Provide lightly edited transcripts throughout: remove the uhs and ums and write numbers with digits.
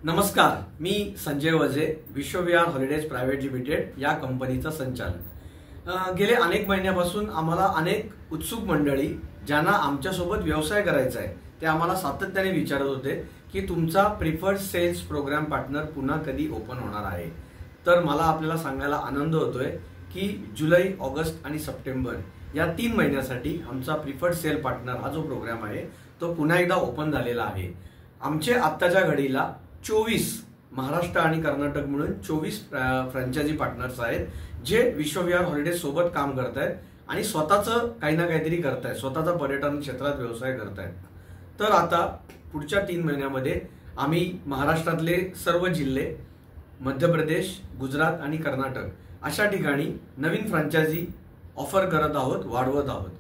नमस्कार, मी संजय वजे, विश्वविहार holidays private limited या कंपनीचा संचालक। गेले अनेक महिन्यापासून आम्हाला अनेक उत्सुक मंडळी ज्यांना आमच्यासोबत व्यवसाय करायचा आहे ते आम्हाला सातत्याने विचारत होते की तुमचा प्रिफर्ड सेल्स प्रोग्राम पार्टनर पुन्हा कधी ओपन होणार आहे। तर मला आपल्याला सांगायला आनंद होतोय की जुलै, ऑगस्ट आणि सप्टेंबर या 3 महिन्यासाठी आमचा प्रिफर्ड सेल पार्टनर हा जो प्रोग्राम आहे तो पुन्हा एकदा ओपन झालेला आहे। आमचे आत्ताच्या घडीला 24 महाराष्ट्र आणि कर्नाटक मिळून 24 फ्रँचायझी पार्टनर्स आहेत जे विश्वविहार हॉलिडेज सोबत काम करत आहेत आणि स्वतःचं काही ना काहीतरी करत आहेत, स्वतःचा पर्यटन क्षेत्रात व्यवसाय करत आहेत। तर आता पुढच्या 3 महिन्यामध्ये आम्ही महाराष्ट्रातले सर्व जिल्हे, मध्य प्रदेश, गुजरात आणि कर्नाटक अशा ठिकाणी नवीन फ्रँचायझी ऑफर करत आहोत, वाढवत आहोत।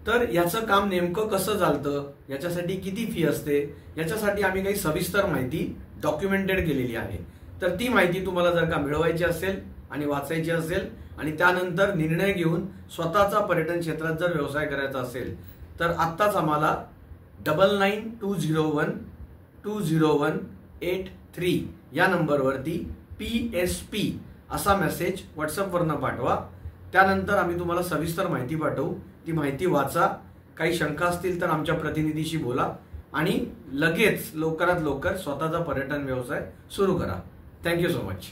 तर याचं काम नेमकं कसं चालतं, याच्यासाठी किती फी असते, याच्यासाठी आम्ही काही सविस्तर माहिती डॉक्युमेंटेड केलेली आहे। तर ती माहिती तुम्हाला जर का मिळवायची असेल आणि वाचायची असेल आणि त्यानंतर निर्णय घेऊन स्वतःचा पर्यटन क्षेत्रात जर व्यवसाय करायचा असेल तर आत्ताच आम्हाला 9920120183 या नंबरवरती PSP असा मेसेज व्हॉट्सअपवरनं पाठवा। त्यानंतर आम्ही तुम्हाला सविस्तर माहिती पाठवू, ती माहिती वाचा, काही शंका असतील तर आमच्या प्रतिनिधीशी बोला आणि लगेच लवकरात लवकर स्वतःचा पर्यटन व्यवसाय सुरू करा। Thank you so much.